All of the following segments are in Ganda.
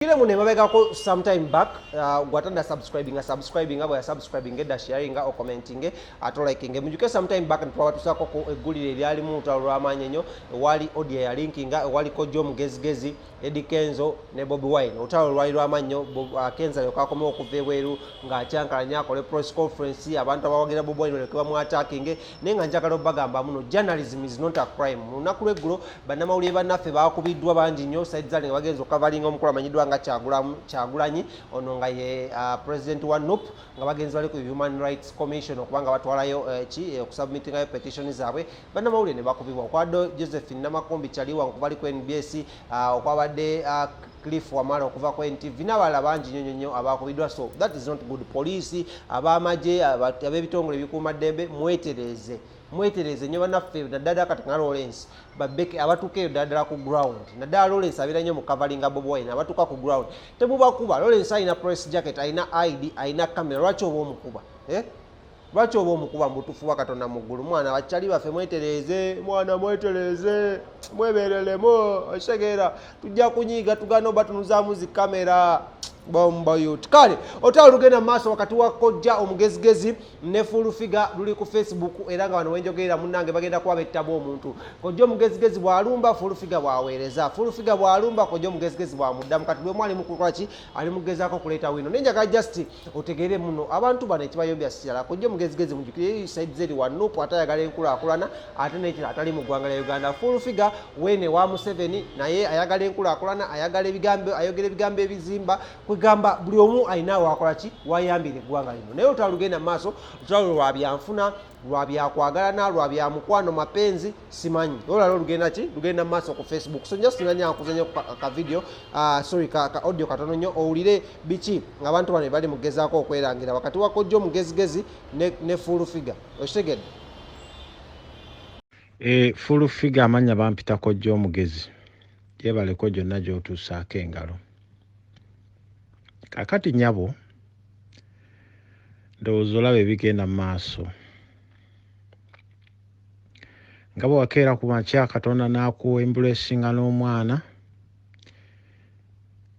Kile mune mabegako sometime back gwatanda subscribing abo ya subscribing eda sharing o commenting ato liking mujuke sometime back ntwatusako ko egulire lyali mu utalo amanyenyo wali audio ya linking wali Kojja Omugezi Eddie Kenzo ne Bobby Wine utalo lwali amanyo Kenza yokakome okuvebweru nga cyankalanya akole press conference abantu abawagira Bobby Wine lekwa mu attacking nenga njakalo bagamba muno journalism is not a crime lunaku lwegulo banamawulire banaffe bakubiddwa bangi nnyo side zale bagenzo covering omukula manyidwa nga Kyagulanyi ono nga ye president wa NUP nga bagenzi bali ku Human Rights Commission okubanga batwalayo okusubmitting ayo petition zaabwe banamawulire ne bakubibwa okwado Josephine Namakombi kyaliwa nkubali ku NBS okwabadde Cliff Wamala okuva ku NTV n'abalala bangi nnyo abakubiddwa. So that is not good. Police abamaje ab'ebitongole bikuuma ddembe mwetereze nnyo bannaffe naddala kati nga Lawrence babeke abatuuka ddala ku ground naddala Lawrence abeera nnyo mu coveringa Bobby Wine abatuuka ku ground temubakuba. Lawrence alina press jacket alina ID alina camera lwaki oba omukuba lwaki oba omukuba mbutufuwa Katonda mu ggulu mwana bakyali baffe mwetereze mwebereremu osegeera tujja kunyiiga tugana oba tunuzaamu zi kamera bomba youth kale otalo lugenda maaso wakati wa Kojja Omugezi ne full figure luli ku Facebook era nga wano wenjogerera munnange bagenda kuba Bettamu Omuntu. Kojja Omugezi bwalumba full figure bwaweereza full figure bwalumba Kojja Omugezi bwamuddamu kati bwe mwali mukukolaki ali mugezaako kuleeta wino nenjaga just otegeere muno abantu bano ekibayobya sirala Kojja Omugezi mujukire side zeri wa NUP atayagala enkulaakulana ate n'ekira atali mu ggwanga lya Uganda full figure wene wa Museveni naye ayagala enkulaakulana ayagala ebigambo ayogera ebigambo ebizimba gamba buli omu alina wakolaki wayambire eggwanga lino naye olutalo lugenda maaso olutalo lwa byanfuna lwa byakwagalana lwa bya mukwano mapenzi simanyi olulalo lugenda maaso ku Facebook. So just nanyakuzanya ka video ka audio katono nnyo owulire biki ng'abantu bano bali mugezaako okwerangira wakati wa Kojja Omugezi ne full figure okitegedde. Full figure amanya bampita Kojja Omugezi yebaleko gyonna gy'otuusaako engalo. Kakati nyabo ndowooza olabe bigenda mu maaso nga bwe wakeera ku makya Katonda n'akuwa embulesinga n'omwana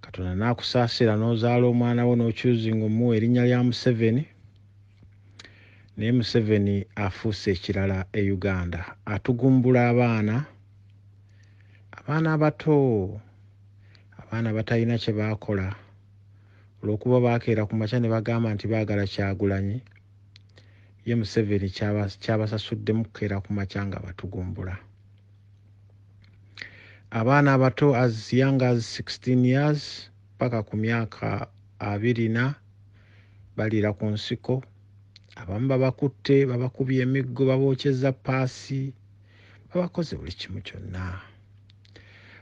Katonda n'akusaasira n'ozaala omwana wo n'okyuzinga omuwa erinnya lya Museveni naye Museveni afuuse ekirala e Uganda atugumbula abaana abato abaana batalina kye baakola olw'okuba baakeera ku makya ne bagamba nti baagala Kyagulanyi ye Museveni kyabasasuddemu kukeera ku makya nga batugumbula abaana abato as young as 16 years paka ku myaka 24 balira ku nsiko abamu babakutte babakubye emiggo babookyeza paasi babakoze buli kimu kyonna.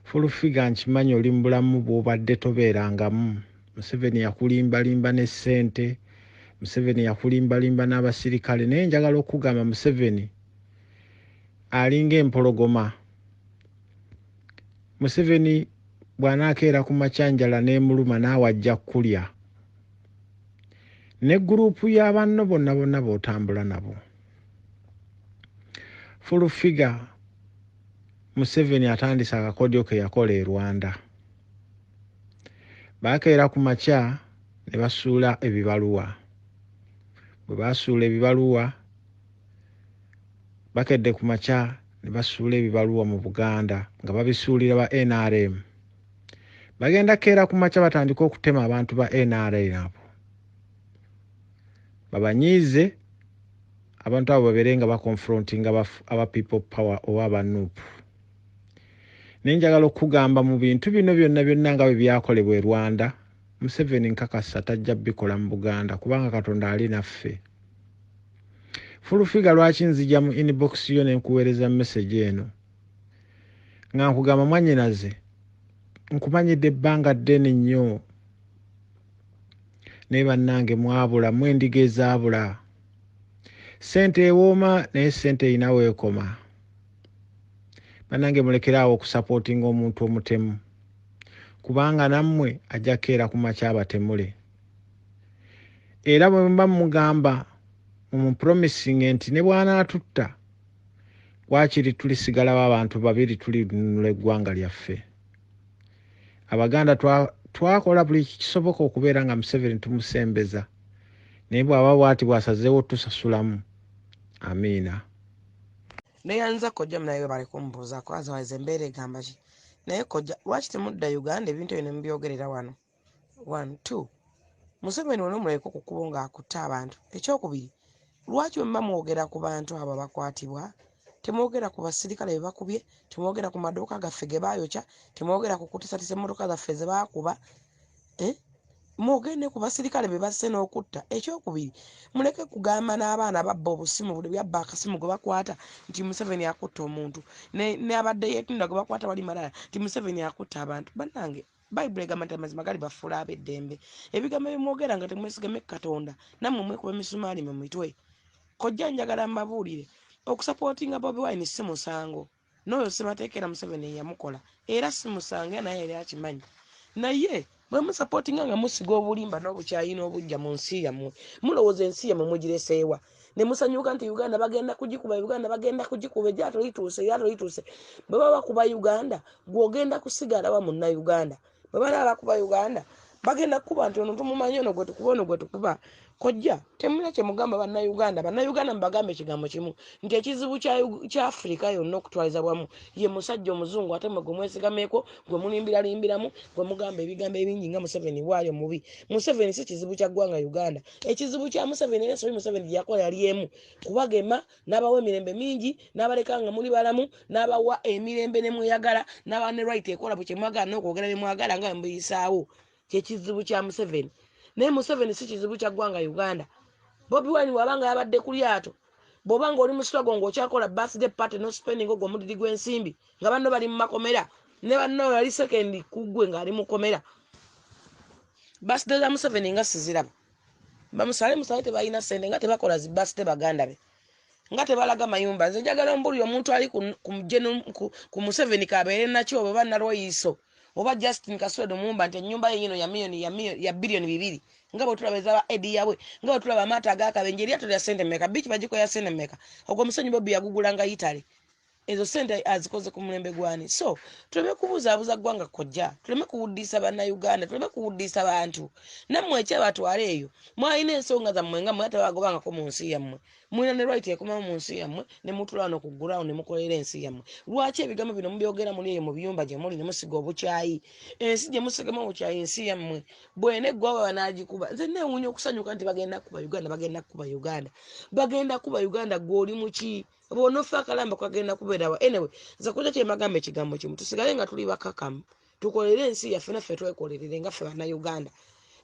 Full figure nkimanyi oli mu bulamu bw'obadde tobeerangamu. Museveni yakulimbalimba ne ssente Museveni yakulimbalimba n'abasirikale naye njagala okugamba Museveni alinga empologoma. Museveni bw'anaakeera ku makyanjala n'emuluma naawe ajja kulya ne guruupu y'abanno bonna b'otambula nabo. Full figure Museveni atandise akakodyo ke yakola e Rwanda. Baakeera ku makya ne basuula ebibaluwa. Bwe baasuula ebibaluwa bakedde ku makya ne basuula ebibaluwa mu Buganda nga babisuulira ba NRM. Bagenda keera ku makya batandika okutema abantu ba NRM abo. Babanyiize abantu abo babeere nga bakonfronting aba people power oba aba NUP. Nenjagala okugamba mu bintu bino byonna nga bwe byakolebwa e Rwanda Museveni nkakasa tajja bikola mu Buganda kubanga Katonda ali naffe. Full figure lwaki nzija mu inbox yo ne nkuweereza message eno nga nkugamba mwanyinaze nkumanyidde ebbanga ddene nnyo naye bannange mwabula mwendiga ezaabula ssente ewooma naye ssente erina weekoma. Bannange mulekeraawo okusapootinga omuntu omutemu kubanga nammwe ajja keera ku makya abatemule era bwe mba mugamba mumupromising nti ne bw'anaatutta waakiri tulisigalawo abantu babiri tulinunula eggwanga lyaffe. Abaganda twakola buli kisoboka okubeera nga Museveni tumusembeza naye bw'aba bw'ati bw'asazeewo tusasulamu. Amiina. Neyanza Kojja naye bali kumbuuzaako azawaiza embeera egamba ki naye Kojja lwaki temudda Uganda ebintu ebyo ne mubyogerera wano 1 2 Museveni wano muleke okukuba ng'akutte abantu. Ekyokubiri lwaki mba mwogera ku bantu abo bakwatibwa temwogera ku basirikale be bakubye, temwogera ku maduuka gaffe ge baayokya, temwogera ku kutisatisa emmotoka zaffe ze baakuba, mwogende ku basirikale be basse n'okutta. Ekyokubiri muleke kugamba n'abaana babba obusimu buli byabba akasimu gwe bakwata nti Museveni akutte omuntu ne abadde yeetunda gwe bakwata bali malala nti Museveni akutte abantu. Bannange Bayibuli egamba nti amazima gali bafuula ab'eddembe. Ebigambo bimwogera nga temwesigame Katonda nammwe mwekuba emisumaali mu mitwe. Kojja njagala mbabuulire okusapootinga Bobi Wine si musango. N'oyo Ssemateekera Museveni yamukola era si musango naye yali akimanyi. Naye bwe musapootinga nga musiga obulimba n'obukyayi n'obujja mu nsi yammwe mulowooza ensi yammwe mugireseewa ne musanyuka nti Uganda bagenda kugikuba, Uganda bagenda kugikuba, eryato lituuse. Bwe baba bakuba Uganda gw'ogenda kusigala wa munna Uganda. Bwe baba bakuba Uganda bagenda kukuba nti ono tumumanyi ono gwe tukuba ono gwe tukuba. Kojja temulina kye mugamba bannayuganda mubagambe ekigambo kimu nti ekizibu kya Afrika yonna okutwaliza bwamu ye musajja omuzungu ate mwe gwe mwesigameeko gwe mulimbiralimbiramu gwe mugamba ebigambo ebingi nga Museveni bwali omubi. Museveni si kizibu kya ggwanga Uganda. Ekizibu kya Museveni era sobi Museveni gye yakola yali emu kubagema n'abawa emirembe mingi n'abaleka nga muli balamu n'abawa emirembe ne mweyagala n'abawa ne right ekola bwe kye mwagala n'okwogera bye mwagala nga mbuyisaawo. Kyekizibu kya Museveni. Naye Museveni si kizibu kya ggwanga Uganda. Bobi Wine wabanga yabadde ku lyato bw'obanga oli mu struggle ng'okyakola birthday party no spending ogwo omudidi gw'ensimbi nga banno bali mu makomera ne banno yali sekendi kuggwe ng'ali mu komera. Birthday za Museveni nga siziraba. Bamusale tebalina ssente nga tebakola zi birthday baganda be nga tebalaga mayumba. Nze njagala mbulira omuntu ali ku Museveni kabeere nakyo oba nalwoyiso oba Justin Kaswedo Mumba nti ennyumba ye yino ya bilioni 2 nga bwe tulaba ezaba edi yawe nga bwe tulaba amata agakabenje eryato lya sente mmeka biiki bagikoya sente mmeka ogwo Musenyi Bobi yagugula nga Italy. Ezo sente azikoze ku mulembe gwani. So tuleme kubuzaabuza ggwanga Kojja, tuleme kuwuddisa bannayuganda, tuleme kuwuddisa bantu. Nammwe ekyabatwala eyo mwalina ensonga zammwe nga mwe tebagobangako mu nsi yammwe. Mulina ne right ekomamu mu nsi yammwe ne mutula wano ku ground ne mukolera ensi yammwe. Lwaki ebigambo bino mubyogera muli eyo mu biyumba gye muli ne musiga obukyayi? Ensi gye musigamu obukyayi ensi yammwe bwene eggwaba banaagikuba. Nze neewuunya okusanyuka nti bagenda kuba Uganda bagenda kuba Uganda gw'oli mu ki? Bonofa kalamba kwagenda kubeerawa. Anyway nze Kojja kye magamba ekigambo kimu tusigale nga tuli bakakamu tukolere ensi yaffe naffe twekolerere nga ffe bannayuganda.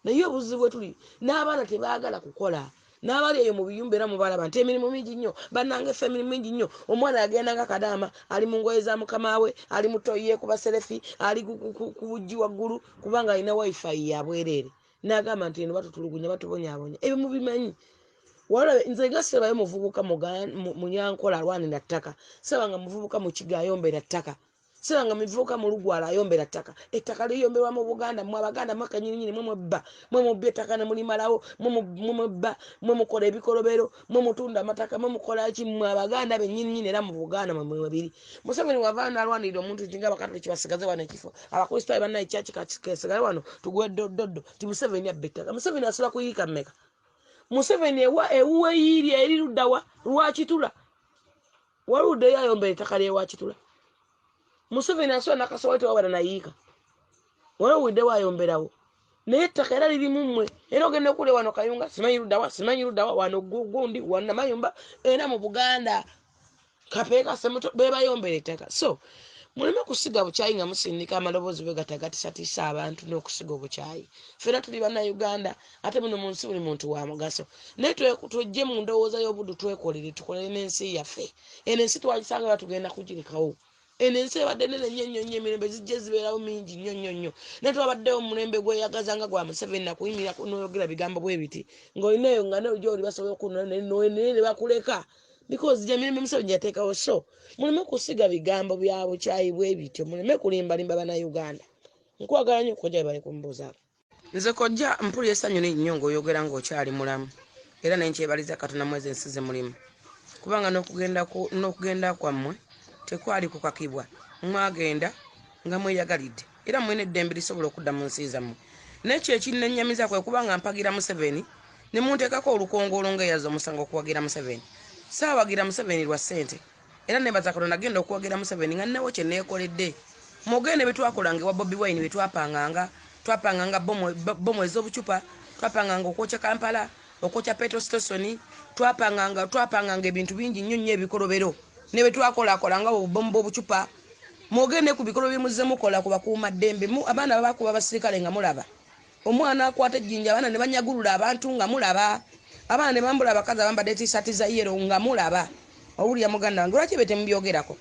Naye obuzibu bwe tuli n'abaana tebaagala kukola n'abali eyo mu biyumba era mubalaba nti emirimu mingi nnyo bannange ffe emirimu mingi nnyo. Omwana agenda nga Kadaama ali mu ngoye za mukama we ali mu toyiye kuba serefi ali ku bujji waggulu kubanga alina wifi ya bwereere n'agamba nti eno batutulugunya batubonyaabonya. Ebyo mubimanyi. Walabe nze nga sebayo muvubuka mu Nyankola alwanira ttaka, sebanga muvubuka mu Kiga ayombera ttaka, sebanga muvubuka mu Lugwala ayombera ttaka. Ettaka liyomberwa mu Buganda mwe Abaganda mwaka nnyini mwe mubba mwe mubba ettaka ne mulimalawo mwe mubba mwe mukola ebikolobero mwe mutunda amataka mwe mukola ki mwe Abaganda bennyini era mu Buganda mwe babiri. Museveni wavaana alwanirira omuntu nti nga Abakatoliki basigaze wano ekifo Abakristaayo bannaye kyaki kasigale wano tugwe doddo ti Museveni abba ettaka. Museveni asobola kuyiika mmeka? Museveni ewuwe yiirya eri luddawa Lwakitula waludde yayombera ettaka ly'Ewakitula. Museveni asobola n'akasobola tewabala nayiika walawudde wayomberawo naye ettaka era liri mu mmwe era ogenda okulya wano Kayunga simanyi luddawa wano gundi wana mayumba era mu Buganda Kapeeka Semuto be bayombera ettaka. So muleme kusiga bukyayi nga musindika amaloboozi bwe gatagatisatiisa abantu n'okusiga obukyayi. Ffena tuli bannayuganda ate muno mu nsi buli muntu wa mugaso. Naye tujje mu ndowooza y'obuddu twekolere tukolere n'ensi yaffe. Eno ensi twagisanga batugenda kugirekawo. Eno ensi ebadde nene nnyo emirembe zijje zibeerawo mingi nnyo. Naye twabaddewo omulembe gweyagaza nga gwa Museveni nakuyimira n'oyogera bigambo bwe biti ng'olinaeyo nga gy'oli basobola okunona ne bakuleka because Jamie Museveni yateekawo. So muleme kusiga bigambo bya bukyayi bwe bityo, muleme kulimbalimba bannayuganda. Nkwagala nnyo Kojja bali kumbuuzaako. Nze Kojja mpulira essanyu nnyo ng'oyogera ng'okyali mulamu era ne nkyebaliza Katonda mwezi ensize mulimu kubanga n'okugenda kwammwe tekwali kukakibwa mwagenda nga mweyagalidde era mwene eddembe lisobola okudda mu nsi zammwe nekyo ekinnenyamiza kwe kuba nga mpagira Museveni ne munteekako olukongolo ng'eyaza omusango okuwagira Museveni saawagira Museveni lwa ssente era nebaza Katonda nagenda okuwagira Museveni nga nnewo kye neekoledde mugende betwakolanga ewa Bobi Wine betwapanganga bomu ez'obucupa twapanganga okwokya Kampala okwokya Petro Station twapanganga ebintu bingi nnyo nnyo ebikolobero ne betwakolakolanga obubomu bw'obucupa mugende ku bikolo byemuze mukola ku bakuuma ddembe abaana babakuba abasirikale nga mulaba omwana akwata ejjinja abaana ne banyagulula abantu nga mulaba abaana ne bambula abakazi abambadde t-shirt za yero nga mulaba owulira muganda wange lwaki bete mubyogerako